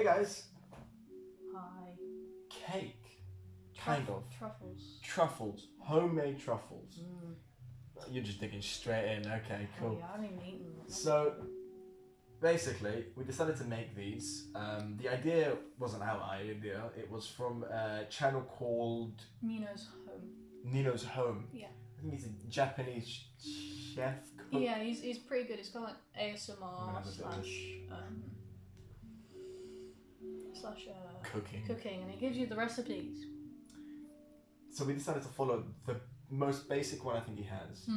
Hey guys. Hi. Cake. Kind of. Truffles. Truffles. Homemade truffles. Mm. You're just digging straight in. Okay, Oh, cool. yeah, I haven't even eaten them. So, basically, we decided to make these. The idea wasn't our idea. It was from a channel called Nino's Home. Nino's Home. Yeah. I think he's a Japanese chef. Cook. Yeah, he's pretty good. It's kind of like ASMR have a bit of slash Cooking. and it gives you the recipes. So we decided to follow the most basic one I think he has,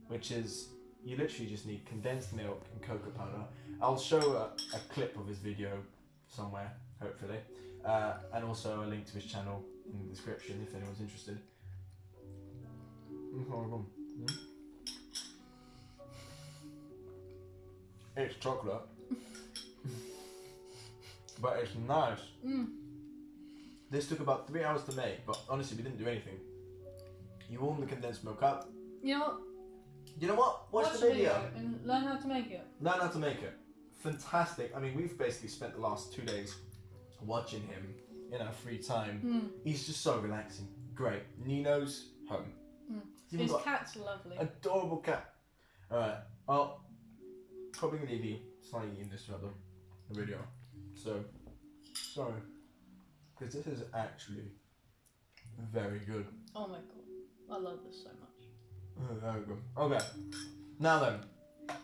which is you literally just need condensed milk and cocoa powder. I'll show a clip of his video somewhere, hopefully, and also a link to his channel in the description if anyone's interested. It's chocolate, but it's nice. This took about 3 hours to make, but honestly, we didn't do anything. You warm the condensed milk up. You know what? You know what? Watch the video and learn how to make it. Learn how to make it. Fantastic. I mean, we've basically spent the last 2 days watching him in our free time. He's just so relaxing. Great. Nino's Home. His cat's lovely. Adorable cat. Alright. Well, probably going to be slightly in this throughout the video. So, sorry. Because this is actually very good. Oh my god. I love this so much. There we go. Okay. Now then.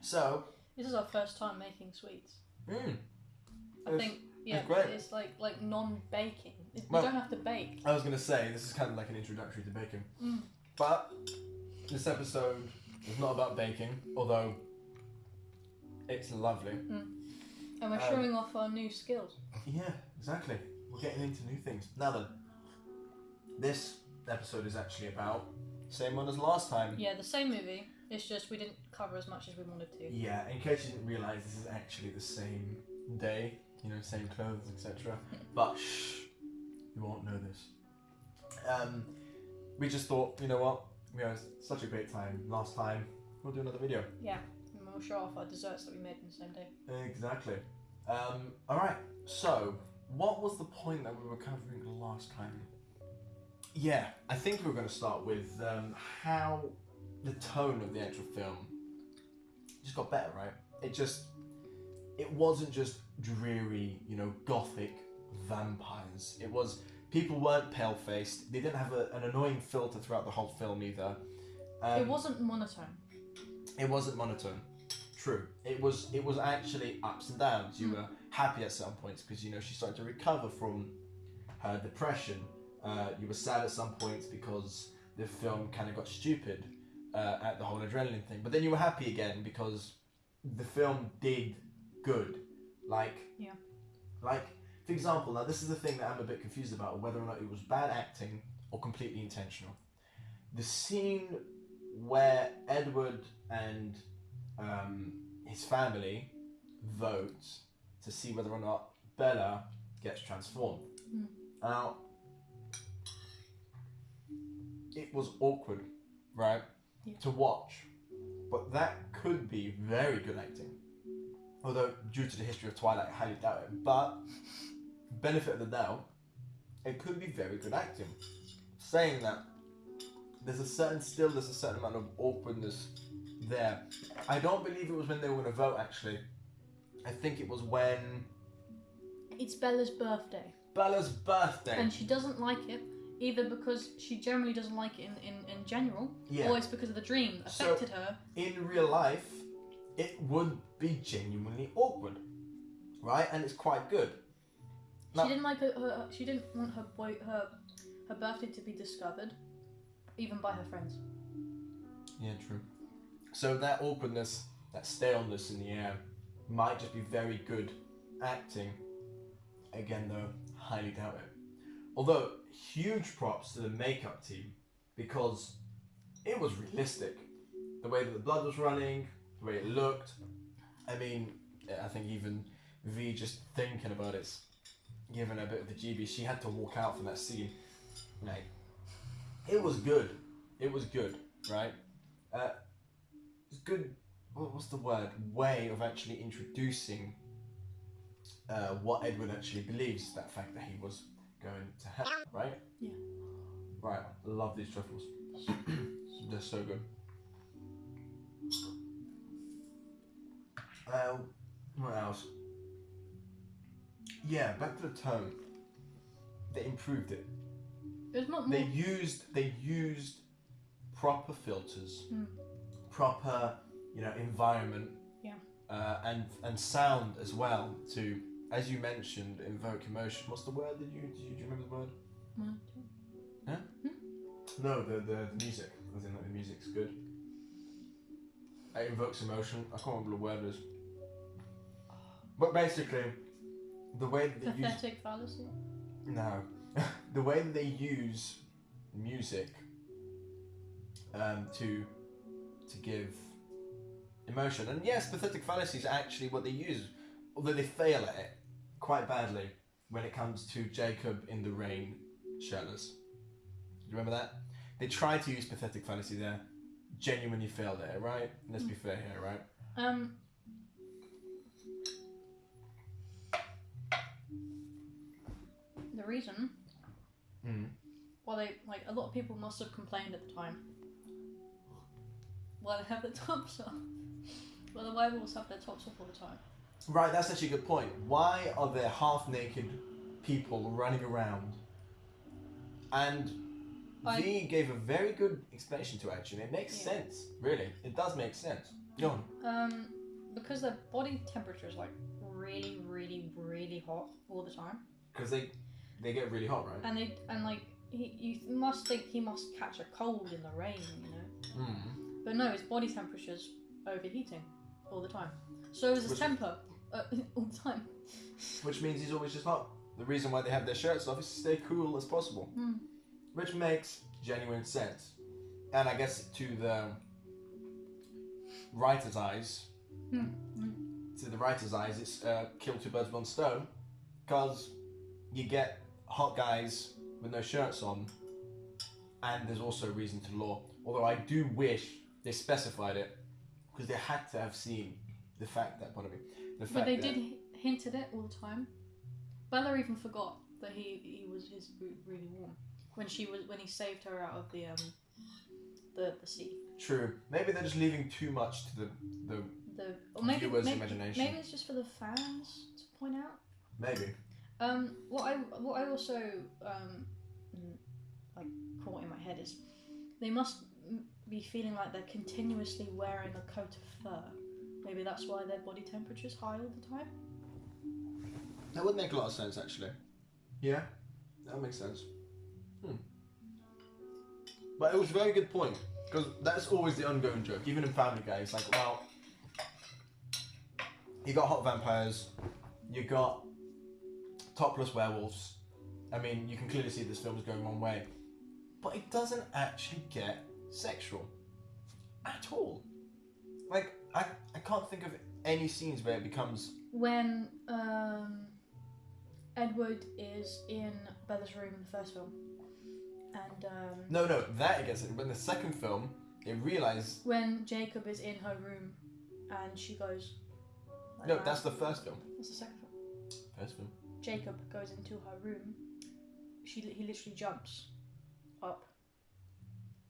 So. This is our first time making sweets. I think, yeah, it's great. It's like non-baking. You Well, don't have to bake. I was going to say, this is kind of like an introductory to baking. But this episode is not about baking, although it's lovely. And we're showing off our new skills. Yeah, exactly. We're getting into new things. Now then, this episode is actually about same one as last time. Yeah, the same movie. It's just we didn't cover as much as we wanted to. Yeah, in case you didn't realise, this is actually the same day, you know, same clothes, etc. But shh, you won't know this. We just thought, you know what, we had such a great time last time, we'll do another video. Yeah, and we'll show off our desserts that we made in the same day. Exactly. Alright, so what was the point that we were covering last time? Yeah, I think we were going to start with how the tone of the actual film just got better, right? It wasn't just dreary, you know, gothic vampires. It was, people weren't pale-faced. They didn't have an annoying filter throughout the whole film either. It wasn't monotone. It wasn't monotone. True. It was actually ups and downs. You were happy at some points because, you know, she started to recover from her depression. You were sad at some points because the film kind of got stupid at the whole adrenaline thing. But then you were happy again because the film did good. Like, for example, now this is the thing that I'm a bit confused about, whether or not it was bad acting or completely intentional. The scene where Edward and his family vote to see whether or not Bella gets transformed. Now, it was awkward, right, to watch, but that could be very good acting. Although, due to the history of Twilight, I highly doubt it. But, benefit of the doubt, it could be very good acting. Saying that, there's a certain amount of awkwardness there. I don't believe it was when they were going to vote, actually. I think it was when... It's Bella's birthday. Bella's birthday. And she doesn't like it, either because she generally doesn't like it in general, or it's because of the dream that affected her. In real life, it would be genuinely awkward, right? And it's quite good. Now, she didn't like she didn't want her birthday to be discovered, even by her friends. Yeah, true. So that awkwardness, that staleness in the air, might just be very good acting. Again, though, highly doubt it. Although, huge props to the makeup team, because it was realistic. The way that the blood was running, the way it looked. I mean, I think even V, just thinking about it's giving her a bit of the GB. She had to walk out from that scene. Like, it was good. It was good, right? It's good, what's the word? Way of actually introducing what Edward actually believes, that fact that he was going to hell, right? Yeah. Right, I love these truffles. They're so good. What else? Yeah, back to the tone. They improved it. It's not more... They used proper filters, proper, environment, and sound as well to, as you mentioned, invoke emotion. What's the word? Do you remember the word? Huh? No, the music. I think the music's good. It invokes emotion. I can't remember the word is. But basically, the way that they Pathetic fallacy? No. The way that they use music to give emotion. And yes, pathetic fallacy is actually what they use, although they fail at it quite badly when it comes to Jacob in the rain shirtless. Do you remember that? They tried to use pathetic fallacy there, genuinely failed at it, right? Let's be fair here, right? The reason well, a lot of people must have complained at the time. Well, they have their tops off. Well, the werewolves have their tops off all the time. Right, that's actually a good point. Why are there half-naked people running around? And V gave a very good explanation to it, actually. It makes sense, really. It does make sense. Go on. Because their body temperature is really, really, really hot all the time. Because they get really hot, right? And you must think he must catch a cold in the rain, But no, his body temperature's overheating all the time. So is his temper all the time. Which means he's always just hot. The reason why they have their shirts off is to stay cool as possible. Which makes genuine sense. And I guess to the writer's eyes, it's kill two birds with one stone. Because you get hot guys with no shirts on, and there's also a reason to law. Although I do wish they specified it, because they had to have seen the fact that, but they did hint at it all the time. Bella even forgot that he was really warm when he saved her out of the sea. True. Maybe they're just leaving too much to the viewer's imagination. Maybe it's just for the fans to point out. Maybe. What I also caught in my head is they must be feeling like they're continuously wearing a coat of fur. Maybe that's why their body temperature is high all the time. That would make a lot of sense, actually. Yeah, that makes sense. But it was a very good point, because that's always the ongoing joke, even in Family Guy. It's like, well, you got hot vampires, you got topless werewolves. I mean, you can clearly see this film is going one way, but it doesn't actually get sexual at all. I can't think of any scenes where it becomes... When Edward is in Bella's room in the first film, and No, that it gets it. But in the second film, they realise... When Jacob is in her room, and she goes... No, that's the first film. That's the second film. First film. Jacob goes into her room. He literally jumps up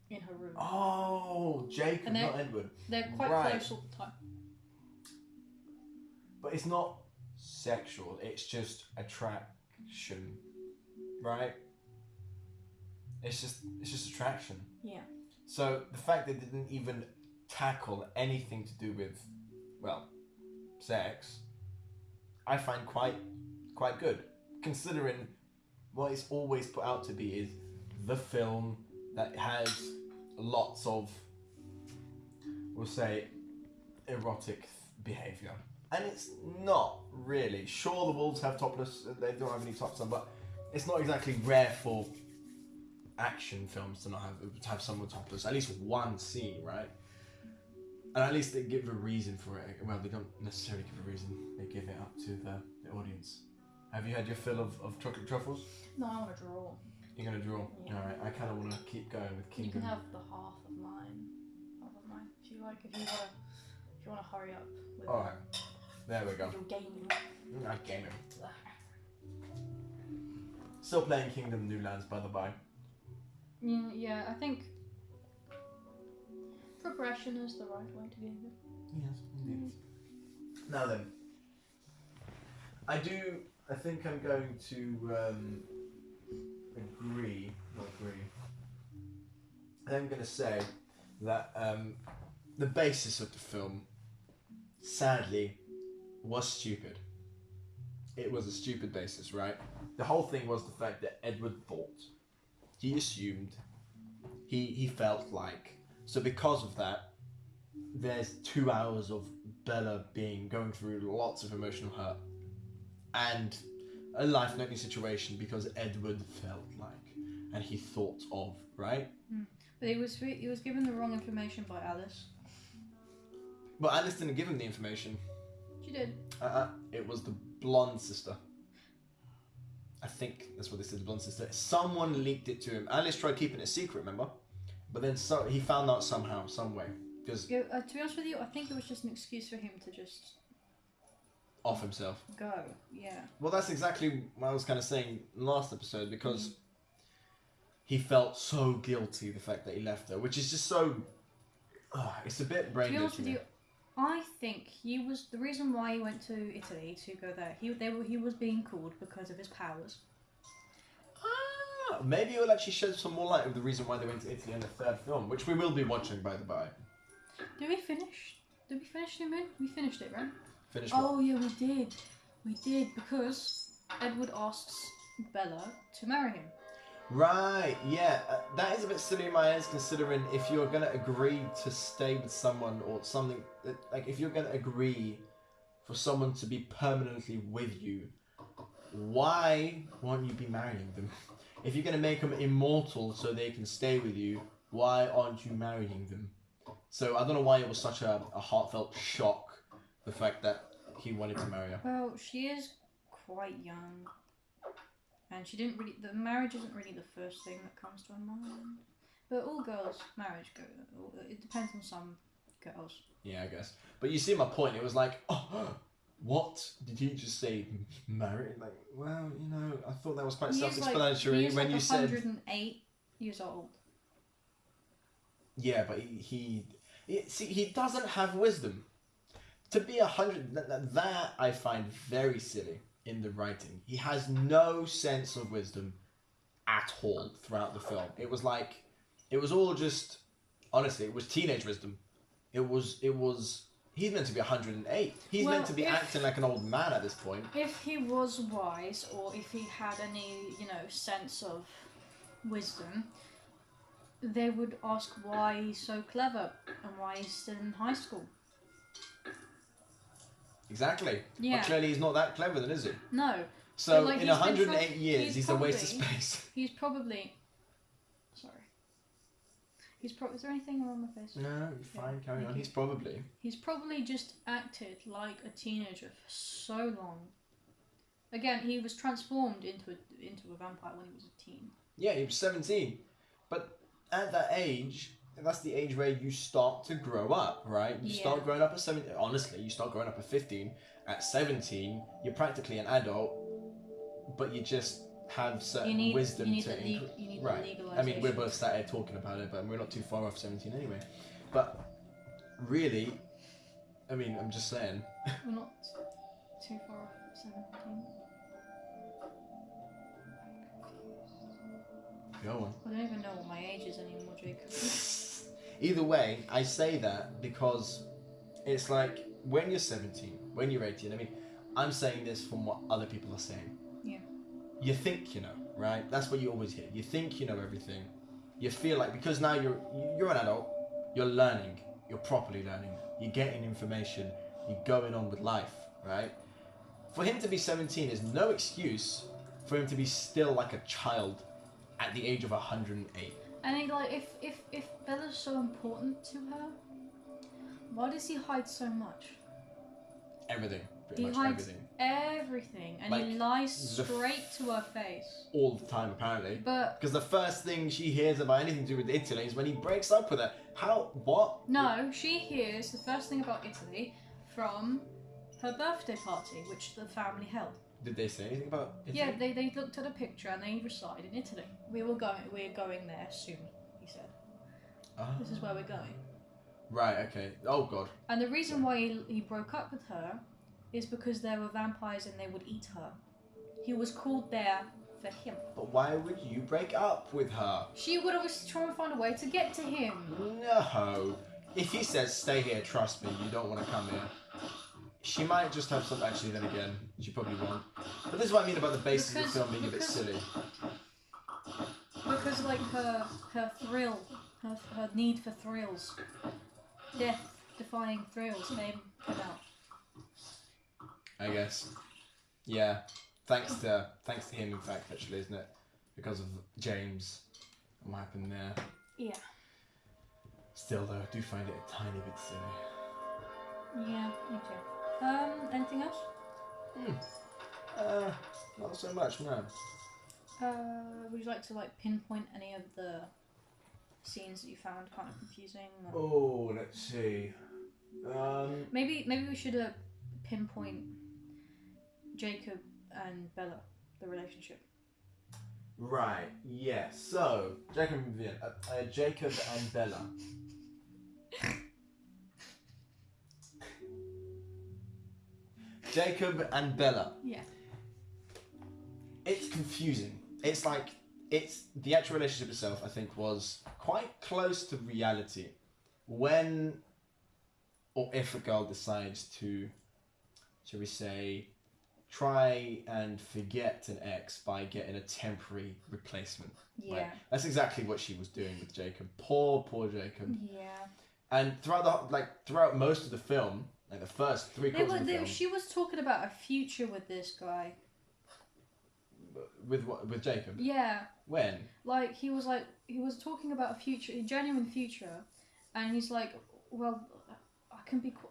in her room. Oh, Jacob, not Edward. They're quite close all the time. But it's not sexual. It's just attraction, right? It's just attraction. Yeah. So the fact that they didn't even tackle anything to do with, well, sex, I find quite good, considering what it's always put out to be is the film that has lots of, we'll say, erotic behaviour. And it's not really. Sure, the wolves have topless, they don't have any tops on, but it's not exactly rare for action films to not have someone topless. At least one scene, right? And at least they give a reason for it. Well, they don't necessarily give a reason. They give it up to the audience. Have you had your fill of chocolate truffles? No, I want to draw. You're going to draw? Yeah. Alright, I kind of want to keep going with Kingdom. You can have the half of mine. If you like, if you want to hurry up with Alright. There we go. You're gaming. I gaming. Still playing Kingdom New Lands, by the by. Yeah, I think progression is the right way to do it. Yes, indeed. Now then, I think I'm going to agree. I'm going to say that the basis of the film, sadly, was stupid. It was a stupid basis, right? The whole thing was the fact that Edward thought, he assumed, he felt like, so because of that, there's 2 hours of Bella going through lots of emotional hurt and a life-threatening situation because Edward felt like and he thought of, right? But he was given the wrong information by Alice. But Alice didn't give him the information. She did. It was the blonde sister. I think that's what they said, the blonde sister. Someone leaked it to him. Alice tried keeping it a secret, remember? But then he found out somehow, some way. Because to be honest with you, I think it was just an excuse for him to just off himself. Go, yeah. Well, that's exactly what I was kind of saying last episode, because he felt so guilty the fact that he left her, which is just so. It's a bit brain dead. To be honest with you, I think he was the reason why he went to Italy to go there. He was being called because of his powers. Maybe it will actually shed some more light of the reason why they went to Italy in the third film, which we will be watching, by the by. Did we finish New Moon? We finished it, right? Finished. Oh yeah, we did. We did because Edward asks Bella to marry him. Right, yeah. That is a bit silly in my eyes, considering if you're going to agree to stay with someone or something, like if you're going to agree for someone to be permanently with you, why won't you be marrying them? If you're going to make them immortal so they can stay with you, why aren't you marrying them? So I don't know why it was such a heartfelt shock, the fact that he wanted to marry her. Well, she is quite young. And she didn't really. The marriage isn't really the first thing that comes to her mind. But all girls' marriage go. It depends on some girls. Yeah, I guess. But you see my point. It was like, oh, what did he just say? Marry? Like, well, you know, I thought that was quite self-explanatory when you said 108 years old. Yeah, but he doesn't have wisdom. To be 100, that I find very silly. In the writing, he has no sense of wisdom at all throughout the film. It was all just, honestly, it was teenage wisdom. It was. He's meant to be 108. He's meant to be acting like an old man at this point. If he was wise, or if he had any, sense of wisdom, they would ask why he's so clever and why he's still in high school. Exactly. Yeah. But clearly he's not that clever then, is he? No. So in 108 years, he's a waste of space. He's probably... Sorry. Is there anything wrong with my face? No, you're fine. Carry on. He's probably just acted like a teenager for so long. Again, he was transformed into a vampire when he was a teen. Yeah, he was 17. But at that age... That's the age where you start to grow up, right? You start growing up at 17. Honestly, you start growing up at 15. At 17, you're practically an adult, but you just have certain wisdom to... Right. I mean, we're both sat here talking about it, but we're not too far off 17 anyway. But really, I mean, I'm just saying. We're not too far off 17. Go on. I don't even know what my age is anymore, Jacob. Either way, I say that because it's like when you're 17, when you're 18, I mean, I'm saying this from what other people are saying. Yeah. You think you know, right? That's what you always hear. You think you know everything. You feel like, because now you're an adult, you're learning, you're properly learning, you're getting information, you're going on with life, right? For him to be 17 is no excuse for him to be still like a child at the age of 108. I think, like, if Bella's so important to her, why does he hide so much? Everything. He hides everything, and he lies straight to her face. All the time, apparently. But because the first thing she hears about anything to do with Italy is when he breaks up with her. How? What? No, she hears the first thing about Italy from her birthday party, which the family held. Did they say anything about Italy? Yeah, they looked at a picture and they reside in Italy. We're going there soon, he said. This is where we're going. Right, okay. Oh, God. And the reason why he broke up with her is because there were vampires and they would eat her. He was called there for him. But why would you break up with her? She would always try and find a way to get to him. No. If he says, stay here, trust me, you don't want to come here. She might just have some... Actually, then again, she probably won't. But this is what I mean about the basis of the film being a bit silly. Because, like, her thrill, her need for thrills, death-defying thrills made him come out. I guess. Yeah. Thanks to him, in fact, actually, isn't it? Because of James and what happened there. Yeah. Still, though, I do find it a tiny bit silly. Yeah, me too. Anything else? Not so much, no. Would you like to pinpoint any of the scenes that you found kind of confusing? Or... Oh, let's see. Maybe we should pinpoint Jacob and Bella, the relationship. Right. Yeah. So Jacob and Bella. Jacob and Bella. Yeah. It's confusing. It's the actual relationship itself, I think, was quite close to reality when or if a girl decides to, shall we say, try and forget an ex by getting a temporary replacement. Yeah. Right? That's exactly what she was doing with Jacob. Poor Jacob. Yeah. And throughout most of the film, like the first three quarters of the film, she was talking about a future with this guy. With Jacob. Yeah. When? He was talking about a future, a genuine future, and he's like, well,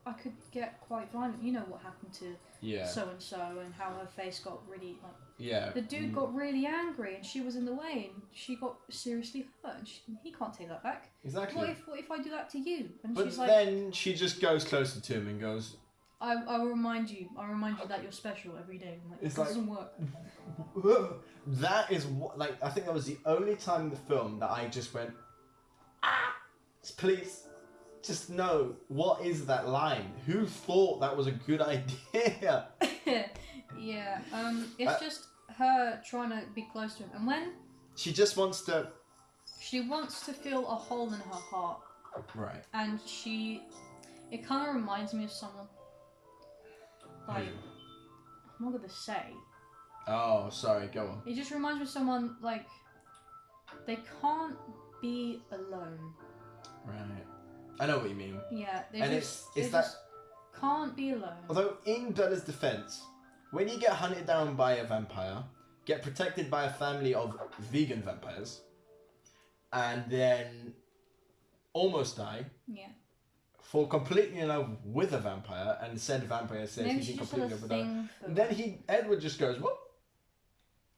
I could get quite violent. You know what happened to so and so, and how her face got really the dude got really angry, and she was in the way, and she got seriously hurt. And he can't take that back. Exactly. What if I do that to you? And but she's like, then she just goes closer to him and goes, I will remind you that you're special every day. I'm like, it doesn't work. That is what, I think that was the only time in the film that I just went, please, just know, what is that line? Who thought that was a good idea? Yeah, it's just her trying to be close to him. And when... She just wants to... She wants to feel a hole in her heart. Right. And it kind of reminds me of someone. I'm not going to say. Oh, sorry, go on. It just reminds me of someone, they can't be alone. Right. I know what you mean. Yeah, they just can't be alone. Although, in Bella's defense, when you get hunted down by a vampire, get protected by a family of vegan vampires, and then almost die, fall completely in love with a vampire, and said vampire says he's in completely love with her, then Edward just goes, what?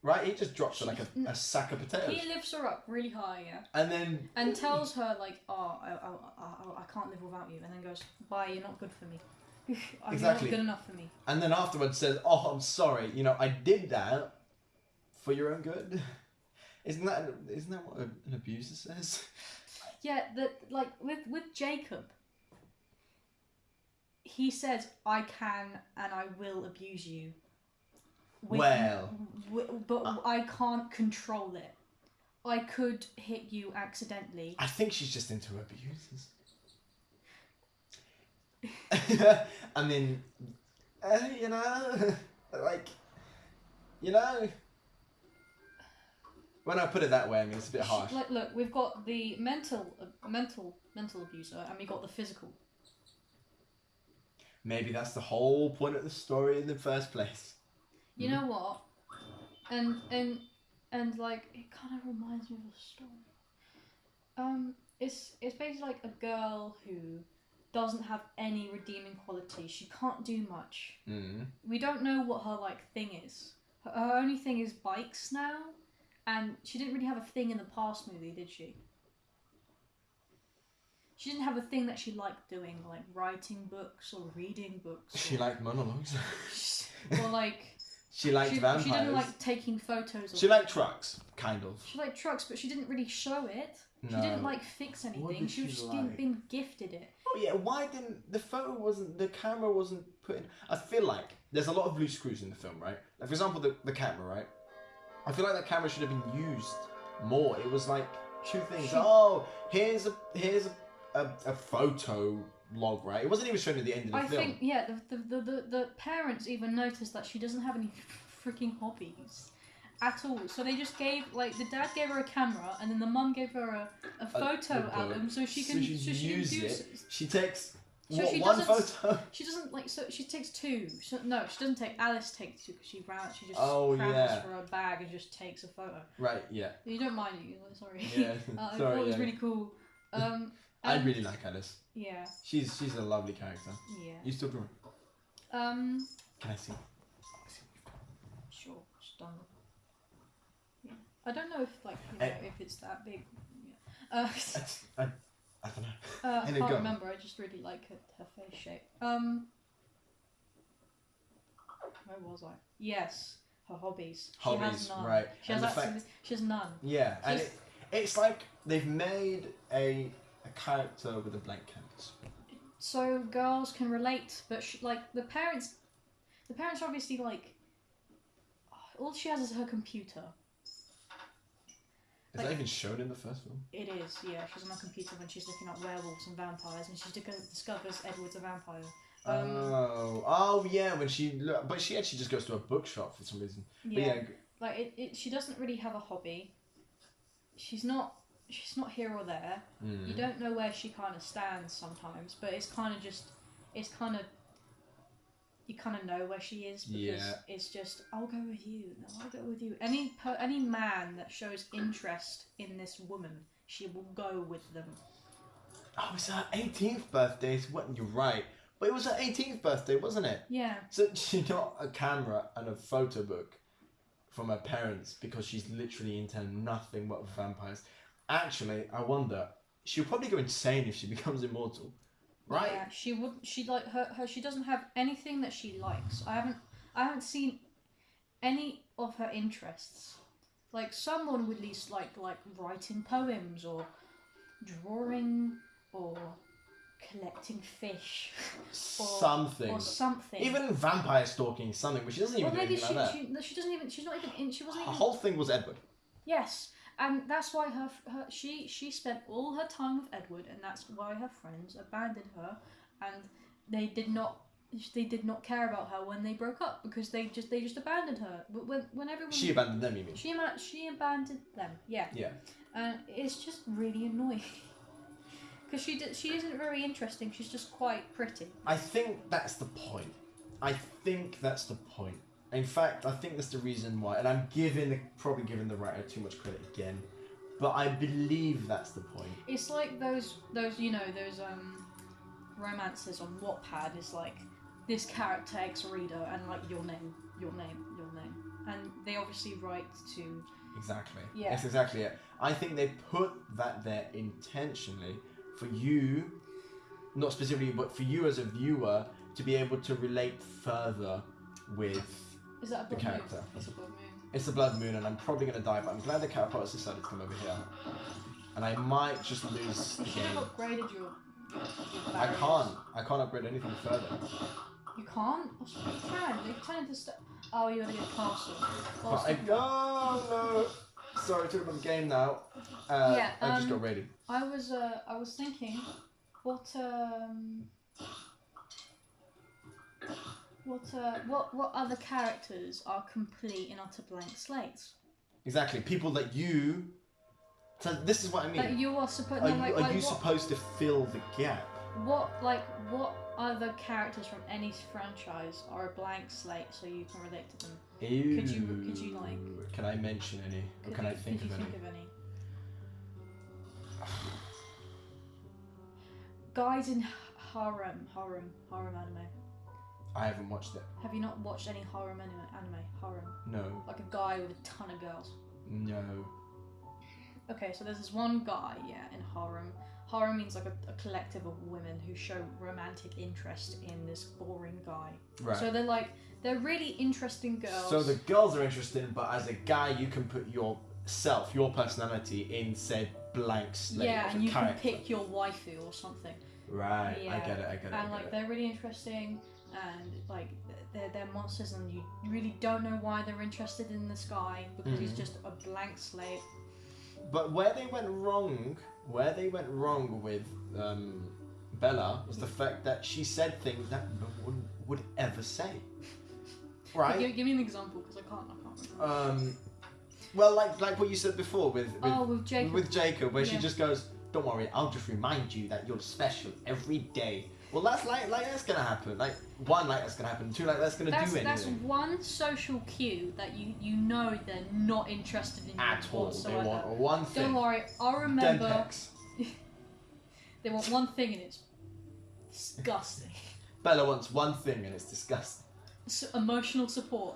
Right? He just drops her like a sack of potatoes. He lifts her up really high, and tells her I can't live without you, and then goes, bye, you're not good for me. You're not good enough for me. And then afterwards says, oh, I'm sorry, I did that for your own good. Isn't that what an abuser says? Yeah, with Jacob, he says, I can and I will abuse you. But I can't control it. I could hit you accidentally. I think she's just into abusers. I mean, when I put it that way, I mean, it's a bit harsh. Look, we've got the mental abuser, and we got the physical. Maybe that's the whole point of the story in the first place. You know what? And it kind of reminds me of a story. It's basically like a girl who doesn't have any redeeming qualities. She can't do much. We don't know what her thing is. Her only thing is bikes now, and she didn't really have a thing in the past movie, did she? She didn't have a thing that she liked doing, like writing books or reading books. She liked monologues. Or like... She liked vampires. She didn't like taking photos of... She liked trucks, kind of. She liked trucks, but she didn't really show it. No. She didn't like fix anything. What did She was she just like? being gifted it. Oh yeah, why didn't the camera wasn't put in? I feel like there's a lot of loose screws in the film, right? Like for example, the camera, right? I feel like that camera should have been used more. It was like two things. Here's a photo log, right? It wasn't even shown at the end of the film. I think the parents even noticed that she doesn't have any freaking hobbies at all. So they just gave, like, the dad gave her a camera and then the mum gave her a photo album so she can use it. She takes she one photo. She doesn't like, so she takes two. No, she doesn't take. Alice takes two because she just crams for a bag and just takes a photo. Right. Yeah. You don't mind you? Sorry. Yeah. I thought it was really cool. I really like Alice. Yeah. She's a lovely character. Yeah. You still drawing? Can I see? Sure, just done. Yeah. I don't know if if it's that big. Yeah. I don't know. I can't remember. I just really like her face shape. Where was I? Yes, her hobbies. She has none. Right? She has none. Yeah, and it's like they've made a character with a blank canvas. So girls can relate, but the parents obviously like. All she has is her computer. Is that even shown in the first film? It is, yeah. She's on her computer when she's looking at werewolves and vampires, and she discovers Edward's a vampire. Yeah. But she actually just goes to a bookshop for some reason. Yeah. She doesn't really have a hobby. She's not here or there. You don't know where she kind of stands sometimes, but you kind of know where she is because it's just, I'll go with you. No, I'll go with you. Any man that shows interest in this woman, she will go with them. Oh, it's her 18th birthday. You're right. But it was her 18th birthday, wasn't it? Yeah. So she got a camera and a photo book from her parents because she's literally into nothing but vampires. Actually, I wonder, she'll probably go insane if she becomes immortal. Right? Yeah, she would. She she doesn't have anything that she likes. I haven't seen any of her interests. Like someone would at least like writing poems or drawing or collecting fish or something. Even vampire stalking something, but she doesn't even do anything like that. She doesn't even. She's not even. She wasn't even. Her whole thing was Edward. Yes. And that's why she spent all her time with Edward, and that's why her friends abandoned her, and they did not care about her when they broke up because they just abandoned her. But when everyone she abandoned them, you mean? She abandoned them, yeah. Yeah. And it's just really annoying because she isn't very interesting. She's just quite pretty. I think that's the point. In fact, I think that's the reason why, and I'm probably giving the writer too much credit again, but I believe that's the point. It's like those romances on Wattpad is like this character X reader and like your name, and they obviously write to. Exactly. Yeah. That's exactly it. I think they put that there intentionally for you, not specifically, but for you as a viewer to be able to relate further with. Is that a blood character? Moon? It's a blood moon. It's a blood moon, and I'm probably going to die, but I'm glad the catapults decided to come over here. And I might just lose the You should game. have upgraded your I can't upgrade anything further. You can't? Oh, you can. They turn into Oh, you want to get a castle. No! Sorry, talking about the game now. I just got ready. I was thinking, what other characters are complete and utter blank slates? Exactly, people that you. So this is what I mean. That you are supposed. Are you supposed to fill the gap? What other characters from any franchise are a blank slate so you can relate to them? Ew. Could you like? Can I mention any? Or can I think of any? Guys in harem anime. I haven't watched it. Have you not watched any harem anime? Harem. No. Like a guy with a ton of girls. No. okay, so there's this one guy, in harem. Harem means like a collective of women who show romantic interest in this boring guy. Right. So they're really interesting girls. So the girls are interesting, but as a guy, you can put yourself, your personality in said blank slate. Yeah, of and you character. can pick your waifu or something. Right. Yeah. I get it. And like they're really interesting, and like they're monsters, and you really don't know why they're interested in this guy because he's just a blank slate. But where they went wrong with Bella was the fact that she said things that no one would ever say. Right? Give me an example because I can't remember. Well, like what you said before with Jacob. With Jacob, where she just goes, "Don't worry, I'll just remind you that you're special every day." Well, that's that's gonna happen. Like one, that's gonna happen. Two, that's gonna do anything. That's one social cue that you know they're not interested in at all. whatsoever. They want one thing. Don't worry, I'll remember. Denpex. They want one thing and it's disgusting. Bella wants one thing and it's disgusting. Emotional support.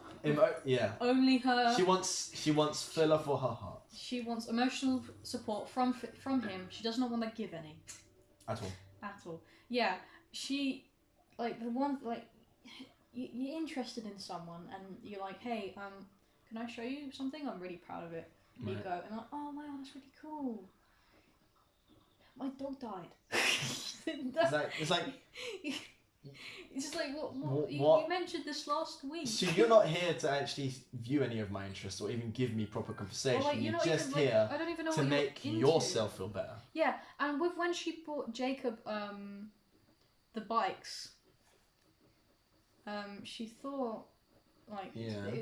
Yeah. Only her. She wants filler for her heart. She wants emotional support from him. She does not want to give any. At all. At all. Yeah. She, like the one like, you're interested in someone and you're like, hey, can I show you something? I'm really proud of it. And you go and like, oh wow, that's really cool. My dog died. It's like. It's just like what? You mentioned this last week. So you're not here to actually view any of my interests or even give me proper conversation. Well, you're just even, here I don't even know to make yourself feel better. Yeah, and when she bought Jacob the bikes, she thought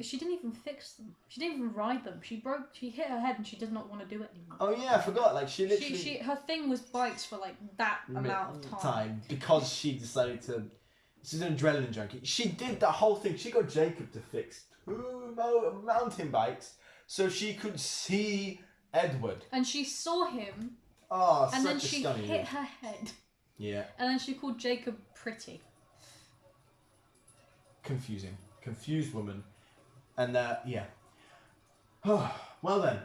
she didn't even fix them. She didn't even ride them. She hit her head and she did not want to do it anymore. Oh yeah, I forgot. Like she literally her thing was bikes for like that amount of time because she decided to. She's an adrenaline junkie. She did the whole thing. She got Jacob to fix 2 mountain bikes so she could see Edward. And she saw him. Oh, and such then a she stunning hit her head. Yeah. And then she called Jacob pretty. Confused woman. And yeah. Well then,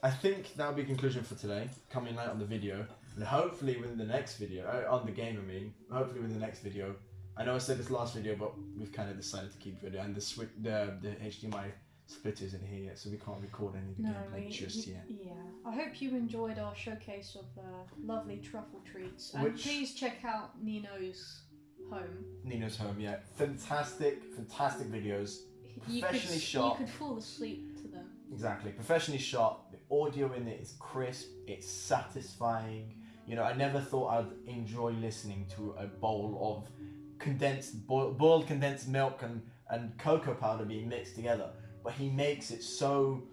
I think that'll be a conclusion for today. Coming light on the video. And hopefully within the next video, on the game hopefully within the next video. I know I said this last video, but we've kind of decided to keep video. And the HDMI splitters in here yet, so we can't record any of the gameplay just yet. Yeah. I hope you enjoyed our showcase of lovely truffle treats. And please check out Nino's home. Nino's home, yeah. Fantastic videos. Professionally shot. You could fall asleep to them. Exactly. Professionally shot. The audio in it is crisp. It's satisfying. You know, I never thought I'd enjoy listening to a bowl of boiled condensed milk and cocoa powder being mixed together. But he makes it so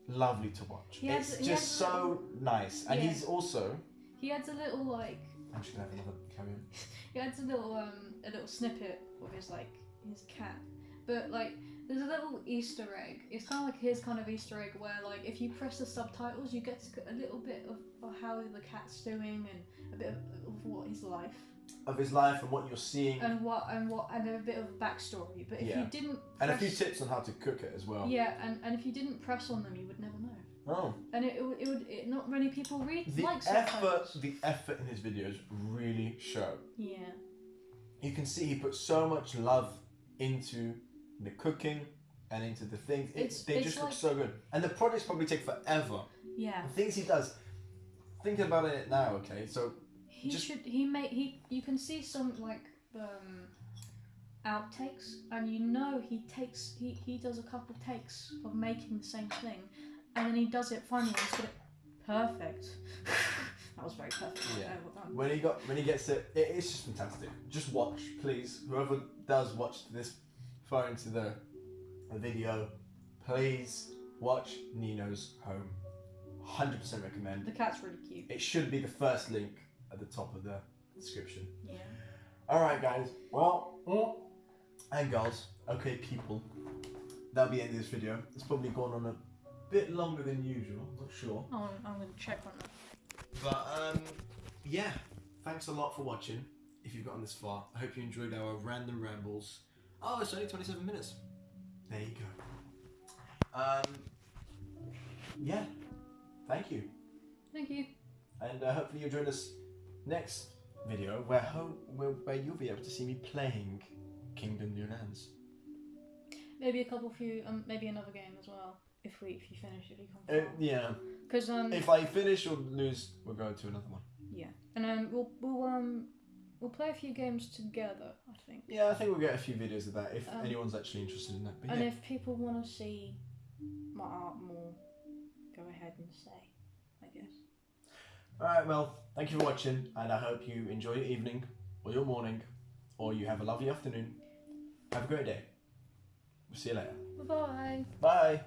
lovely to watch. It's just so nice. And he's also... He adds a little like... I'm just going to have another carry on. He adds a little snippet of his cat. But like there's a little Easter egg. It's kind of like his kind of Easter egg where like if you press the subtitles you get a little bit of how the cat's doing and a bit of what his life. Of his life and what you're seeing. And a bit of backstory. But if you didn't and a few tips on how to cook it as well. Yeah, and if you didn't press on them you would never know. Oh. And it would not many people read the effort in his videos really show. Yeah. You can see he puts so much love into the cooking and into the things. They just look so good. And the projects probably take forever. Yeah. The things he does. Thinking about it now, okay, so you can see some like outtakes and you know he does a couple takes of making the same thing and then he does it finally and he's got it perfect. That was very perfect. Yeah. When he gets it, it's just fantastic. Just watch, please. Whoever does watch this far into the video, please watch Nino's home. 100% recommend. The cat's really cute. It should be the first link at the top of the description. Yeah. Alright guys, well, and girls, okay people, that'll be the end of this video. It's probably gone on a bit longer than usual, I'm not sure. I'm going to check on that. But yeah, thanks a lot for watching, if you've gotten this far. I hope you enjoyed our random rambles. Oh, it's only 27 minutes. There you go. Yeah. thank you. Thank you. And hopefully you'll join us next video where you'll be able to see me playing Kingdom New Lands. Maybe maybe another game as well. If you finish, if you come far. Yeah. Because if I finish or lose, we'll go to another one. Yeah, and we'll play a few games together. I think. Yeah, I think we'll get a few videos of that if anyone's actually interested in that. But and if people want to see my art more, go ahead and say, I guess. Alright, well, thank you for watching, and I hope you enjoy your evening, or your morning, or you have a lovely afternoon. Have a great day. We'll see you later. Bye-bye. Bye.